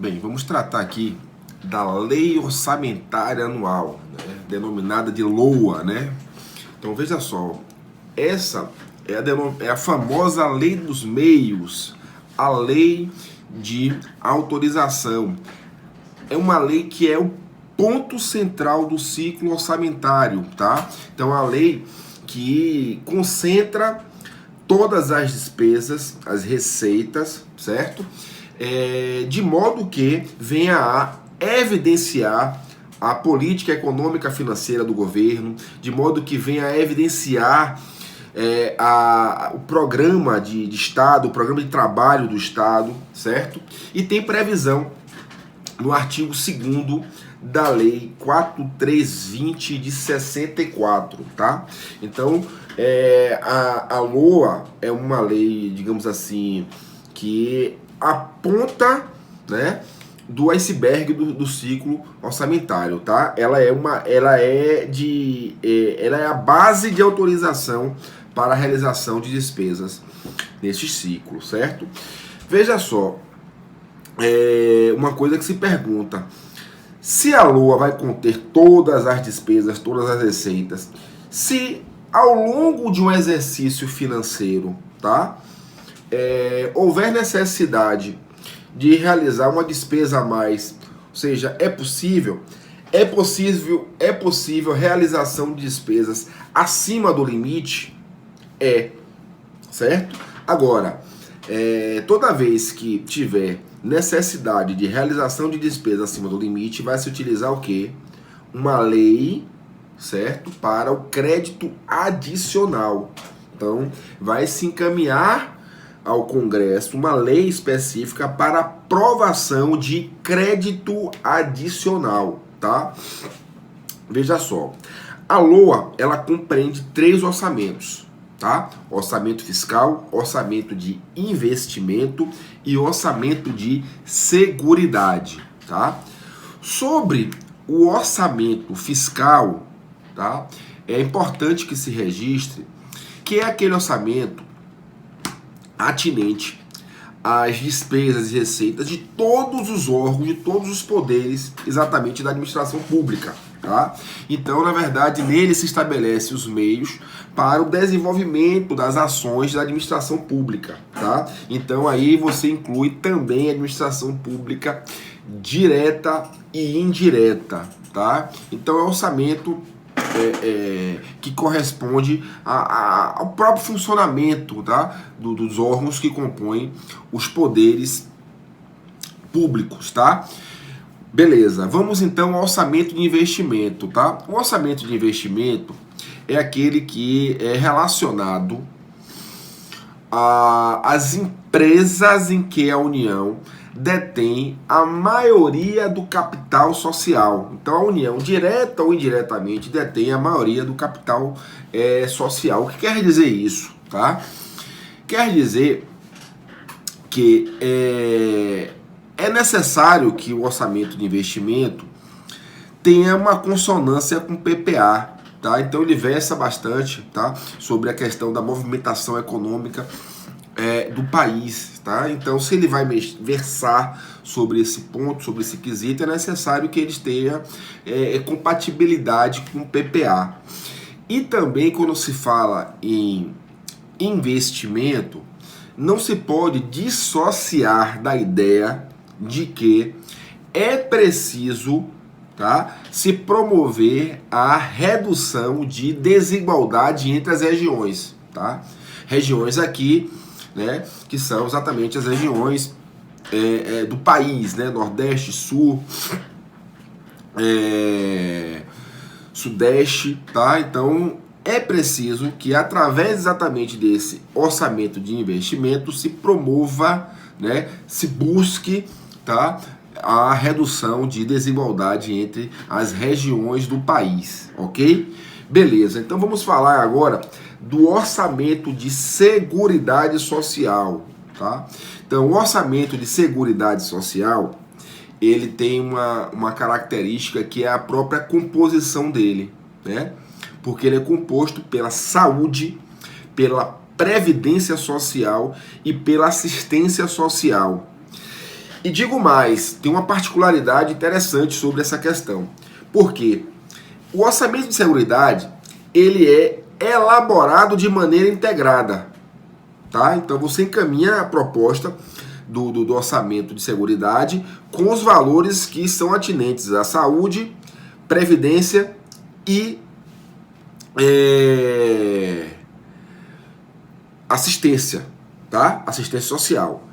Bem, vamos tratar aqui da Lei Orçamentária Anual, né, denominada de LOA, né? Então veja só, essa é a famosa Lei dos Meios, a Lei de Autorização. É uma lei que é o ponto central do ciclo orçamentário, tá? Então a lei que concentra todas as despesas, as receitas, certo? De modo que venha a evidenciar a política econômica financeira do governo, de modo que venha a evidenciar o programa de Estado, o programa de trabalho do Estado, certo? E tem previsão no artigo 2º da Lei 4320 de 64, tá? Então, a LOA é uma lei, digamos assim, que aponta, né, do iceberg do ciclo orçamentário, tá? Ela é a base de autorização para a realização de despesas nesse ciclo, certo? Veja só, uma coisa que se pergunta: se a LOA vai conter todas as despesas, todas as receitas, se ao longo de um exercício financeiro, tá, houver necessidade de realizar uma despesa a mais, ou seja, é possível a realização de despesas acima do limite, certo? Agora, toda vez que tiver necessidade de realização de despesa acima do limite, vai se utilizar o quê? Uma lei, certo? Para o crédito adicional. Então, vai se encaminhar ao Congresso uma lei específica para aprovação de crédito adicional, tá? Veja só, a LOA, ela compreende 3 orçamentos, tá? Orçamento fiscal, orçamento de investimento e orçamento de seguridade, tá? Sobre o orçamento fiscal, tá? É importante que se registre que é aquele orçamento atinente às despesas e receitas de todos os órgãos, de todos os poderes, exatamente da administração pública, tá? Então, na verdade, nele se estabelece os meios para o desenvolvimento das ações da administração pública, tá? Então, aí você inclui também a administração pública direta e indireta, tá? Então, é um orçamento que corresponde ao próprio funcionamento, tá, dos órgãos que compõem os poderes públicos, tá? Beleza, vamos então ao orçamento de investimento, tá? O orçamento de investimento é aquele que é relacionado às empresas em que a União detém a maioria do capital social. Então a União, direta ou indiretamente, detém a maioria do capital social. O que quer dizer isso? Tá? Quer dizer que é necessário que o orçamento de investimento tenha uma consonância com o PPA. Tá? Então ele versa bastante, tá, sobre a questão da movimentação econômica do país, tá? Então, se ele vai versar sobre esse ponto, sobre esse quesito, é necessário que eles tenham compatibilidade com o PPA. E também, quando se fala em investimento, não se pode dissociar da ideia de que é preciso, tá, se promover a redução de desigualdade entre as regiões, tá? Regiões aqui, né, que são exatamente as regiões do país, né, Nordeste, Sul, Sudeste, tá? Então é preciso que através exatamente desse orçamento de investimento se promova, né, se busque, tá, a redução de desigualdade entre as regiões do país, ok? Beleza, então vamos falar agora do orçamento de seguridade social, tá? Então, o orçamento de seguridade social, ele tem uma característica que é a própria composição dele, né? Porque ele é composto pela saúde, pela previdência social e pela assistência social. E digo mais, tem uma particularidade interessante sobre essa questão. Por quê? O orçamento de seguridade, ele é elaborado de maneira integrada, tá? Então você encaminha a proposta do orçamento de seguridade com os valores que são atinentes à saúde, previdência e assistência, tá? Assistência social.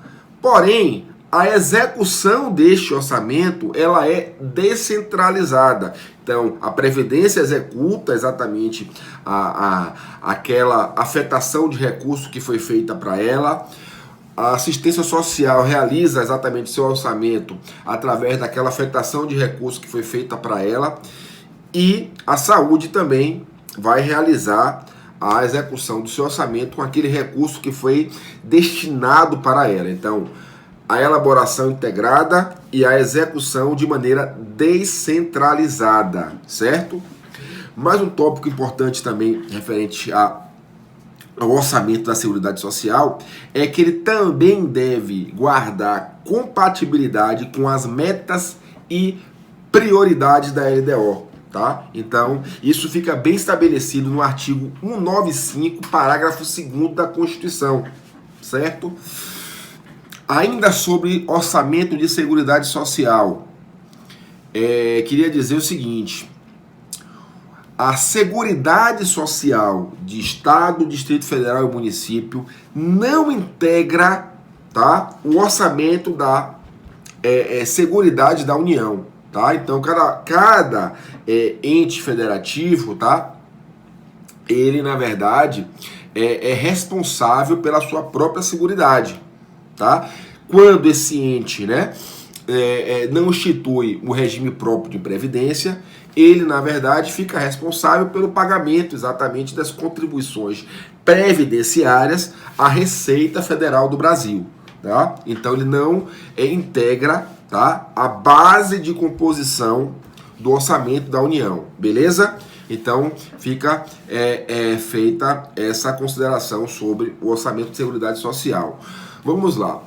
Porém, a execução deste orçamento, ela é descentralizada. Então, a Previdência executa exatamente aquela afetação de recurso que foi feita para ela. A assistência social realiza exatamente seu orçamento através daquela afetação de recurso que foi feita para ela. E a saúde também vai realizar a execução do seu orçamento com aquele recurso que foi destinado para ela. Então, a elaboração integrada e a execução de maneira descentralizada, certo? Mais um tópico importante também referente ao orçamento da Seguridade Social é que ele também deve guardar compatibilidade com as metas e prioridades da LDO, tá? Então, isso fica bem estabelecido no artigo 195, parágrafo 2º da Constituição, certo? Ainda sobre orçamento de Seguridade Social, queria dizer o seguinte: a Seguridade Social de Estado, Distrito Federal e Município não integra, tá, o orçamento da Seguridade da União, tá? Então, cada ente federativo, tá, ele, na verdade, é responsável pela sua própria seguridade. Tá? Quando esse ente, né, não institui o regime próprio de previdência, ele, na verdade, fica responsável pelo pagamento exatamente das contribuições previdenciárias à Receita Federal do Brasil. Tá? Então, ele não integra, tá, a base de composição do orçamento da União, beleza? Então, fica feita essa consideração sobre o orçamento de Seguridade Social. Vamos lá.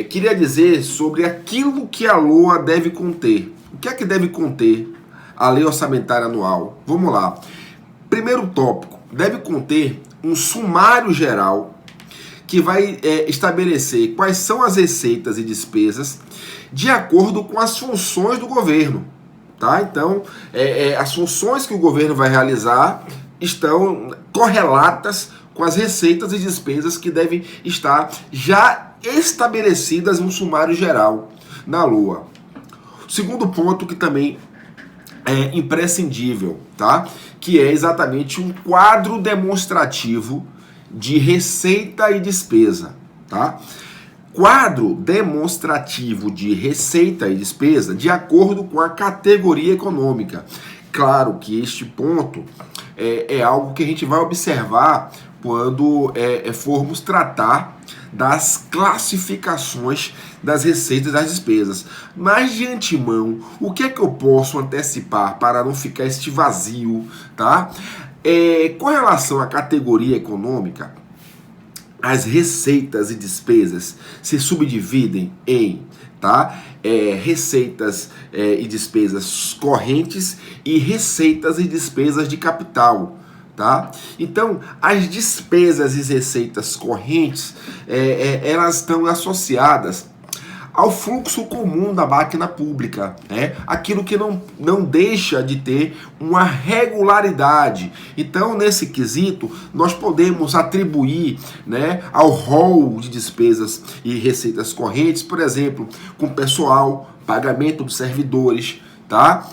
Queria dizer sobre aquilo que a LOA deve conter. O que é que deve conter a Lei Orçamentária Anual? Vamos lá. Primeiro tópico, deve conter um sumário geral que vai estabelecer quais são as receitas e despesas de acordo com as funções do governo. Tá? Então, as funções que o governo vai realizar estão correlatas com as receitas e despesas que devem estar já estabelecidas no sumário geral na LOA. Segundo ponto que também é imprescindível, tá? Que é exatamente um quadro demonstrativo de receita e despesa, tá? Quadro demonstrativo de receita e despesa de acordo com a categoria econômica. Claro que este ponto é algo que a gente vai observar quando formos tratar das classificações das receitas e das despesas. Mas de antemão, o que é que eu posso antecipar para não ficar este vazio, tá? Com relação à categoria econômica, as receitas e despesas se subdividem em, tá, receitas e despesas correntes e receitas e despesas de capital. Tá? Então, as despesas e receitas correntes, elas estão associadas ao fluxo comum da máquina pública, né? Aquilo que não deixa de ter uma regularidade. Então, nesse quesito, nós podemos atribuir, né, ao rol de despesas e receitas correntes, por exemplo, com pessoal, pagamento dos servidores, tá?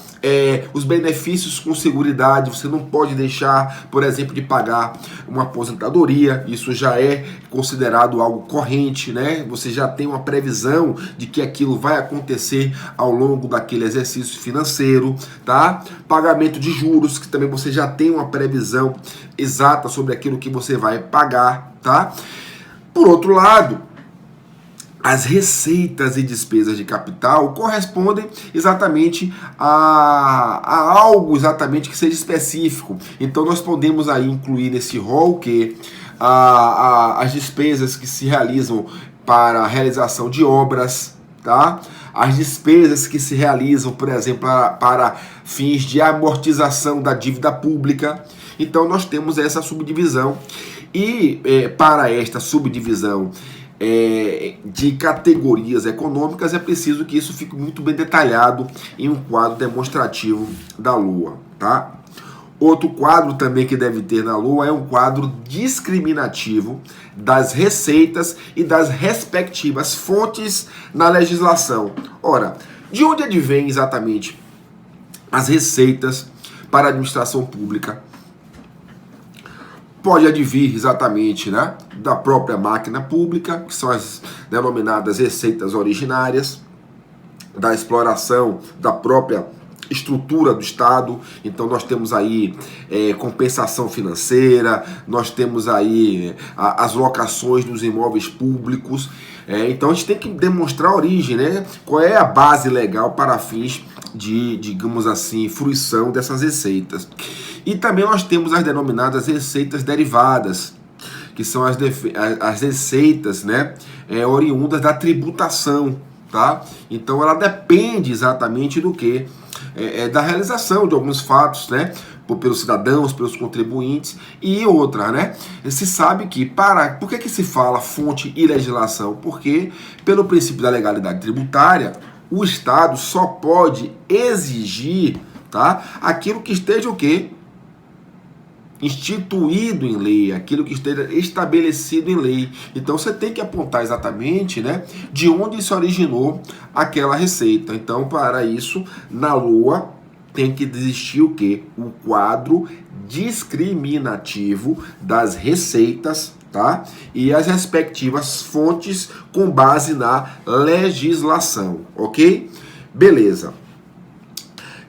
Os benefícios com seguridade, você não pode deixar, por exemplo, de pagar uma aposentadoria, isso já é considerado algo corrente, né? Você já tem uma previsão de que aquilo vai acontecer ao longo daquele exercício financeiro, tá? Pagamento de juros, que também você já tem uma previsão exata sobre aquilo que você vai pagar, tá? Por outro lado, as receitas e despesas de capital correspondem exatamente a algo exatamente que seja específico. Então nós podemos aí incluir nesse rol que as despesas que se realizam para a realização de obras, tá? As despesas que se realizam, por exemplo, para fins de amortização da dívida pública. Então nós temos essa subdivisão. E para esta subdivisão de categorias econômicas é preciso que isso fique muito bem detalhado em um quadro demonstrativo da Lua, tá? Outro quadro também que deve ter na Lua é um quadro discriminativo das receitas e das respectivas fontes na legislação. Ora, de onde advém exatamente as receitas para a administração pública? Pode advir exatamente, né, da própria máquina pública, que são as denominadas receitas originárias, da exploração da própria estrutura do Estado. Então nós temos aí compensação financeira, nós temos aí as locações dos imóveis públicos. Então a gente tem que demonstrar a origem, né? Qual é a base legal para fins de, digamos assim, fruição dessas receitas. E também nós temos as denominadas receitas derivadas, que são as receitas, né, oriundas da tributação, tá? Então ela depende exatamente do que? Da realização de alguns fatos, né, pelos cidadãos, pelos contribuintes e outra, né? Se sabe que por que se fala fonte e legislação? Porque pelo princípio da legalidade tributária, o Estado só pode exigir, tá, aquilo que esteja o quê? Instituído em lei, aquilo que esteja estabelecido em lei. Então você tem que apontar exatamente, né, de onde se originou aquela receita. Então, para isso, na Lua tem que existir o quê? O quadro discriminativo das receitas, tá? E as respectivas fontes com base na legislação, ok? Beleza.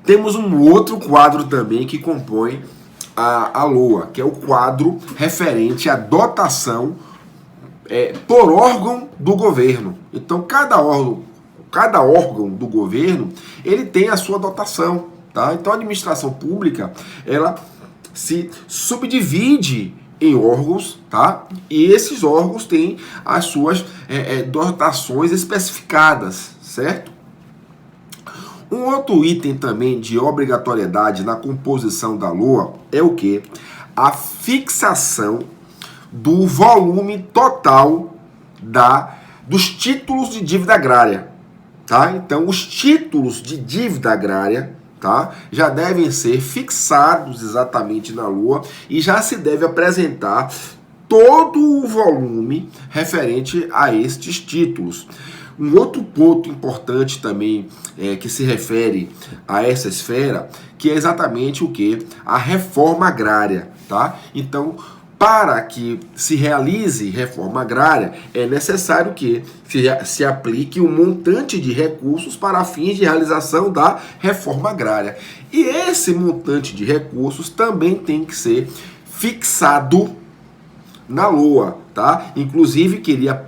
Temos um outro quadro também que compõe a Lua, que é o quadro referente à dotação por órgão do governo. Então, cada órgão do governo, ele tem a sua dotação, tá? Então, a administração pública, ela se subdivide em órgãos, tá? E esses órgãos têm as suas dotações especificadas, certo? Um outro item também de obrigatoriedade na composição da Lua é o quê? A fixação do volume total dos títulos de dívida agrária, tá? Então, os títulos de dívida agrária, tá, já devem ser fixados exatamente na Lua e já se deve apresentar todo o volume referente a estes títulos. Um outro ponto importante também que se refere a essa esfera, que é exatamente o que? A reforma agrária, tá? Então, para que se realize reforma agrária, é necessário que se aplique um montante de recursos para fins de realização da reforma agrária. E esse montante de recursos também tem que ser fixado na Lua, tá? Inclusive, queria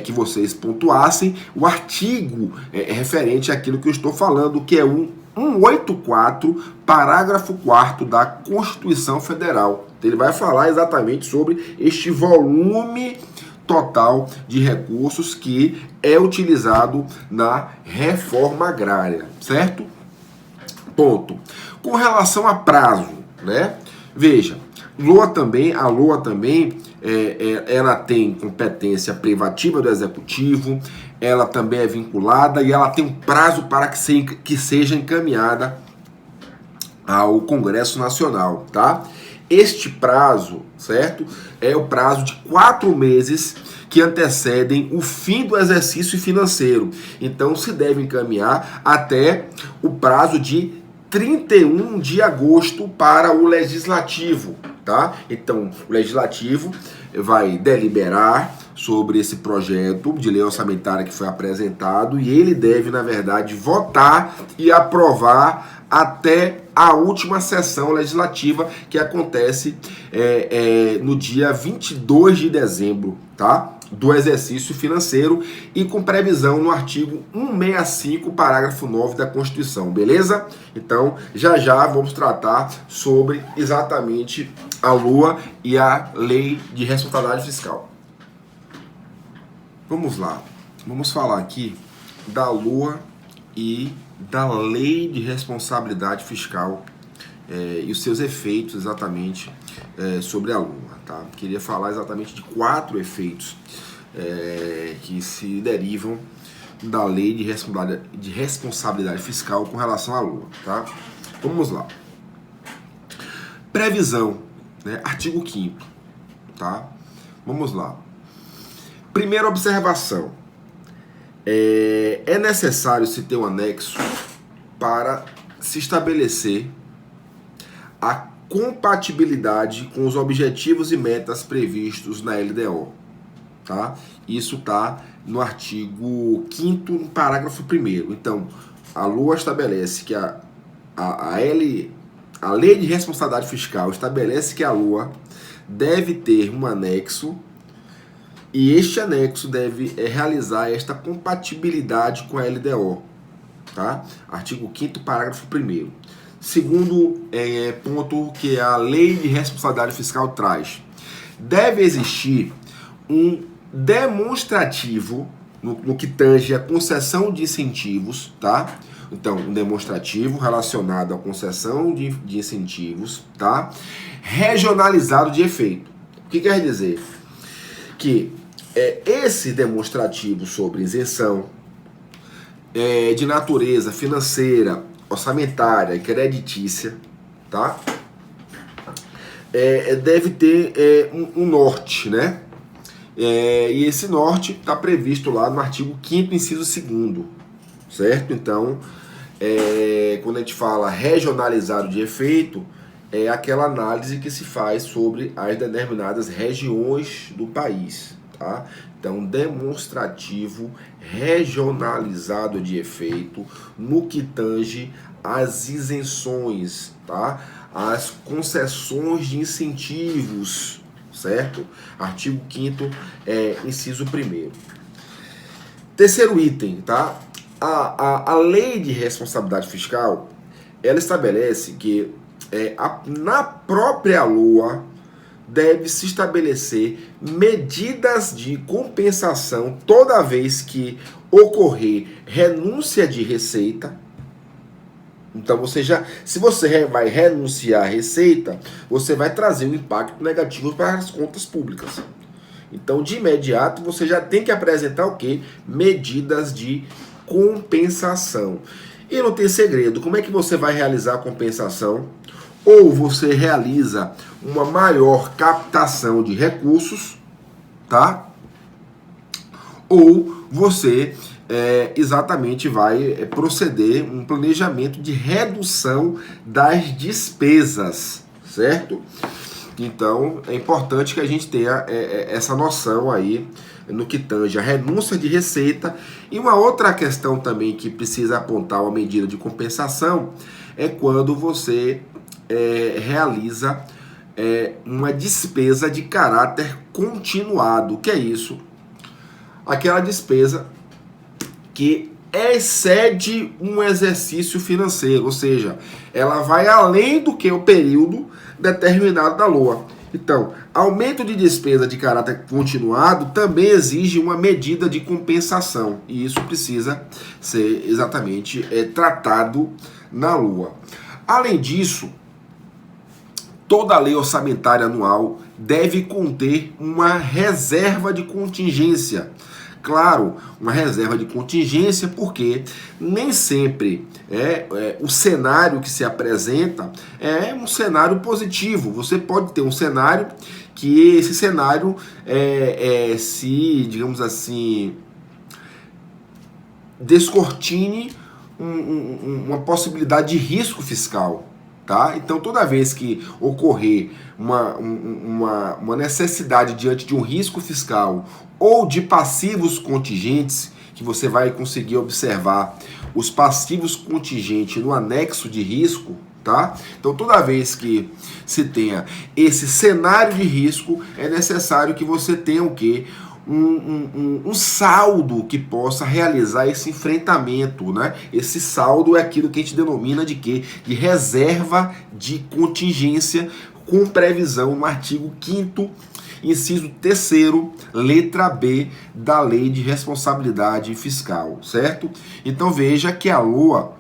que vocês pontuassem o artigo referente àquilo que eu estou falando, que é o 184, parágrafo 4º da Constituição Federal. Ele vai falar exatamente sobre este volume total de recursos que é utilizado na reforma agrária, certo? Ponto. Com relação a prazo, né? Veja, a Lua também ela tem competência privativa do Executivo, ela também é vinculada e ela tem um prazo para que seja encaminhada ao Congresso Nacional, tá? Este prazo, certo? É o prazo de 4 meses que antecedem o fim do exercício financeiro. Então se deve encaminhar até o prazo de 31 de agosto para o Legislativo, tá? Então, o Legislativo vai deliberar sobre esse projeto de lei orçamentária que foi apresentado e ele deve, na verdade, votar e aprovar até a última sessão legislativa, que acontece no dia 22 de dezembro, tá? Do exercício financeiro e com previsão no artigo 165, parágrafo 9 da Constituição, beleza? Então, já vamos tratar sobre exatamente a Lua e a Lei de Responsabilidade Fiscal. Vamos lá. Vamos falar aqui da LOA e da Lei de Responsabilidade Fiscal e os seus efeitos exatamente sobre a LOA. Tá? Queria falar exatamente de 4 efeitos que se derivam da Lei de Responsabilidade Fiscal com relação à LOA. Tá? Vamos lá. Previsão, né? Artigo 5º. Tá? Vamos lá. Primeira observação. É necessário se ter um anexo para se estabelecer a compatibilidade com os objetivos e metas previstos na LDO. Tá? Isso está no artigo 5º, no parágrafo 1º. Então, a LOA estabelece que a Lei de Responsabilidade Fiscal estabelece que a LOA deve ter um anexo e este anexo deve realizar esta compatibilidade com a LDO. Tá? Artigo 5º, parágrafo 1º. Segundo ponto que a Lei de Responsabilidade Fiscal traz. Deve existir um demonstrativo no que tange a concessão de incentivos, tá? Então, um demonstrativo relacionado à concessão de incentivos, tá? Regionalizado de efeito. O que quer dizer? Que esse demonstrativo sobre isenção de natureza financeira, orçamentária e creditícia, tá? Deve ter um norte, né? E esse norte está previsto lá no artigo 5º, inciso 2º, certo? Então, quando a gente fala regionalizado de efeito, é aquela análise que se faz sobre as determinadas regiões do país, tá? Então, demonstrativo regionalizado de efeito no que tange às isenções, tá? As concessões de incentivos, certo? Artigo 5º, inciso 1º. Terceiro item, tá? A Lei de Responsabilidade Fiscal, ela estabelece que na própria LOA deve se estabelecer medidas de compensação toda vez que ocorrer renúncia de receita. Então, se você vai renunciar à receita, você vai trazer um impacto negativo para as contas públicas. Então, de imediato, você já tem que apresentar o quê? Medidas de compensação. E não tem segredo. Como é que você vai realizar a compensação? Ou você realiza uma maior captação de recursos, tá? Ou você exatamente vai proceder um planejamento de redução das despesas, certo? Então, é importante que a gente tenha essa noção aí no que tange a renúncia de receita. E uma outra questão também que precisa apontar uma medida de compensação é quando você realiza uma despesa de caráter continuado. O que é isso? Aquela despesa que excede um exercício financeiro, ou seja, ela vai além do que o período determinado da LOA. Então, aumento de despesa de caráter continuado também exige uma medida de compensação, e isso precisa ser exatamente tratado na LOA. Além disso, toda lei orçamentária anual deve conter uma reserva de contingência. Claro, uma reserva de contingência, porque nem sempre o cenário que se apresenta é um cenário positivo. Você pode ter um cenário que esse cenário se, digamos assim, descortine uma possibilidade de risco fiscal. Tá? Então, toda vez que ocorrer uma necessidade diante de um risco fiscal ou de passivos contingentes, que você vai conseguir observar os passivos contingentes no anexo de risco, tá? Então, toda vez que se tenha esse cenário de risco, é necessário que você tenha o quê? Um saldo que possa realizar esse enfrentamento, né? Esse saldo é aquilo que a gente denomina de quê? De reserva de contingência, com previsão no artigo 5º, inciso 3º, letra B da Lei de Responsabilidade Fiscal, certo? Então veja que a LOA,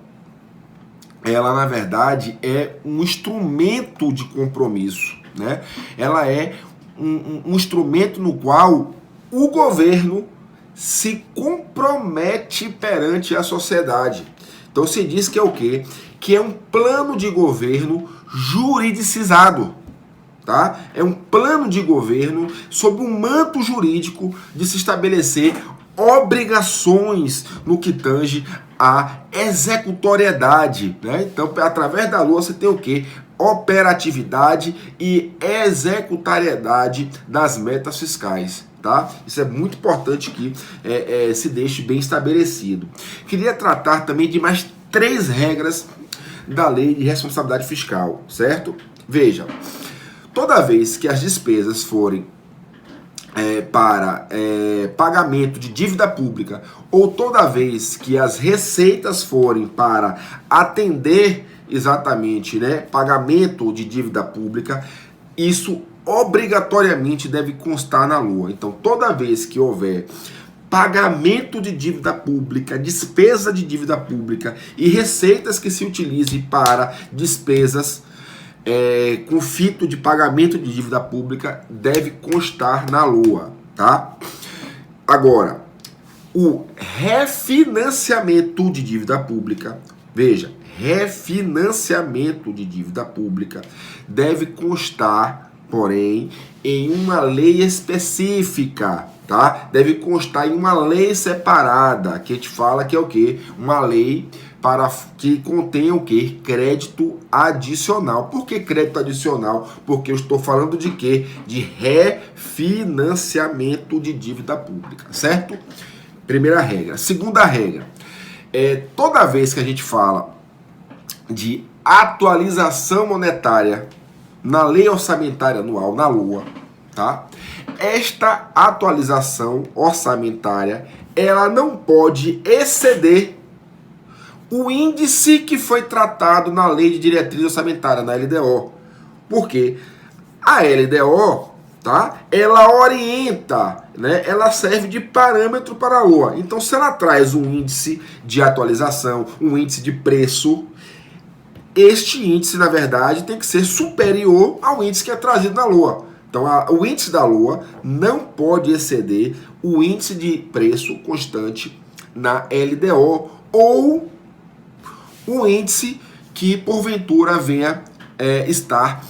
ela na verdade é um instrumento de compromisso, né? Ela é um instrumento no qual o governo se compromete perante a sociedade. Então se diz que é o quê? Que é um plano de governo juridicizado, tá? É um plano de governo sob um manto jurídico de se estabelecer obrigações no que tange à executoriedade, né? Então, através da LOA você tem o quê? Operatividade e executariedade das metas fiscais, tá? Isso é muito importante que se deixe bem estabelecido. Queria tratar também de mais 3 regras da Lei de Responsabilidade Fiscal, certo? Veja, toda vez que as despesas forem para pagamento de dívida pública, ou toda vez que as receitas forem para atender exatamente, né, pagamento de dívida pública, isso obrigatoriamente deve constar na LOA. Então, toda vez que houver pagamento de dívida pública, despesa de dívida pública e receitas que se utilizem para despesas com fito de pagamento de dívida pública, deve constar na LOA, tá? Agora, o refinanciamento de dívida pública, veja, refinanciamento de dívida pública deve constar, porém, em uma lei específica, tá? Deve constar em uma lei separada, que a gente fala que é o quê? Uma lei para que contenha o quê? Crédito adicional. Por que crédito adicional? Porque eu estou falando de quê? De refinanciamento de dívida pública, certo? Primeira regra. Segunda regra, toda vez que a gente fala de atualização monetária na Lei Orçamentária Anual, na LOA, tá? Esta atualização orçamentária, ela não pode exceder o índice que foi tratado na Lei de Diretriz Orçamentária, na LDO. Porque a LDO, tá? Ela orienta, né? Ela serve de parâmetro para a LOA. Então, se ela traz um índice de atualização, um índice de preço, este índice, na verdade, tem que ser superior ao índice que é trazido na LOA. Então, o índice da LOA não pode exceder o índice de preço constante na LDO ou o índice que, porventura, venha estar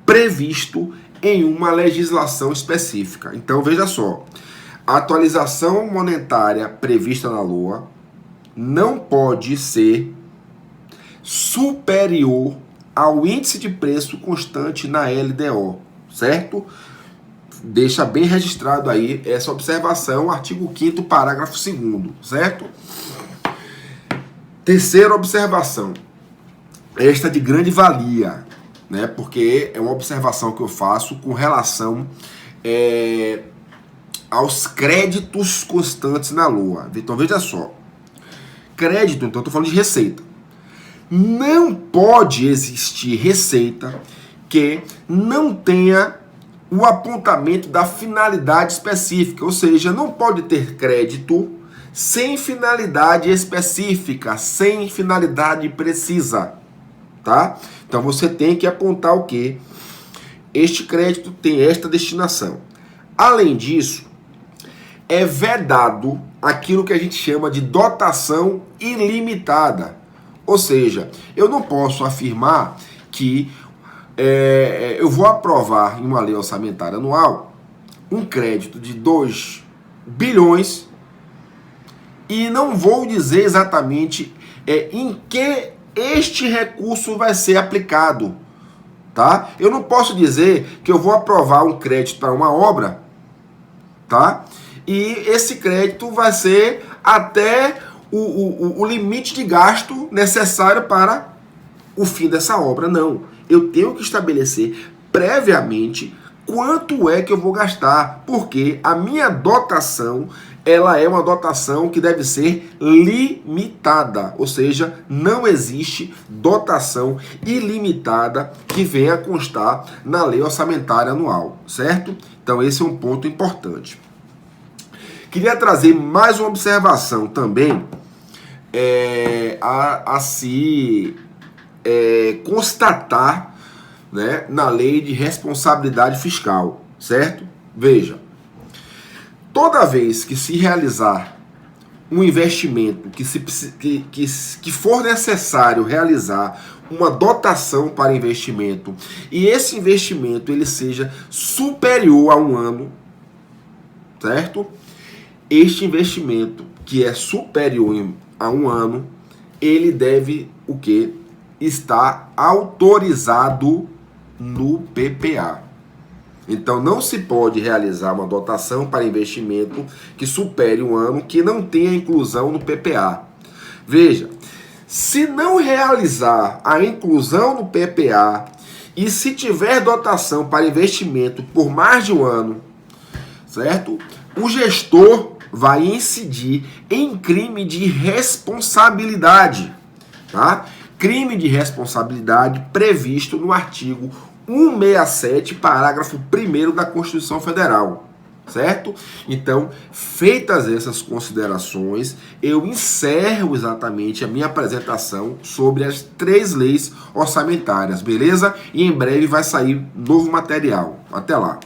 previsto em uma legislação específica. Então, veja só, a atualização monetária prevista na LOA não pode ser superior ao índice de preço constante na LDO, certo? Deixa bem registrado aí essa observação, artigo 5º, parágrafo 2º, certo? Terceira observação, esta de grande valia, né? Porque é uma observação que eu faço com relação aos créditos constantes na LOA. Então veja só, crédito, então eu estou falando de receita. Não pode existir receita que não tenha o apontamento da finalidade específica, ou seja, não pode ter crédito sem finalidade específica, sem finalidade precisa, tá? Então você tem que apontar o quê? Este crédito tem esta destinação. Além disso, é vedado aquilo que a gente chama de dotação ilimitada. Ou seja, eu não posso afirmar que eu vou aprovar em uma lei orçamentária anual um crédito de 2 bilhões e não vou dizer exatamente em que este recurso vai ser aplicado, tá? Eu não posso dizer que eu vou aprovar um crédito para uma obra, tá? E esse crédito vai ser até o limite de gasto necessário para o fim dessa obra. Não. Eu tenho que estabelecer previamente quanto é que eu vou gastar, porque a minha dotação ela é uma dotação que deve ser limitada, ou seja, não existe dotação ilimitada que venha a constar na lei orçamentária anual, certo? Então esse é um ponto importante. Queria trazer mais uma observação também a se constatar, né, na lei de responsabilidade fiscal, certo? Veja, toda vez que se realizar um investimento que for necessário realizar uma dotação para investimento e esse investimento ele seja superior a um ano, certo? Este investimento que é superior a um ano, ele deve o quê? Estar autorizado no PPA. Então não se pode realizar uma dotação para investimento que supere um ano que não tenha inclusão no PPA. Veja, se não realizar a inclusão no PPA e se tiver dotação para investimento por mais de um ano, certo? O gestor vai incidir em crime de responsabilidade, tá? Crime de responsabilidade previsto no artigo 167, parágrafo 1º da Constituição Federal, certo? Então, feitas essas considerações, eu encerro exatamente a minha apresentação sobre as 3 leis orçamentárias, beleza? E em breve vai sair novo material. Até lá!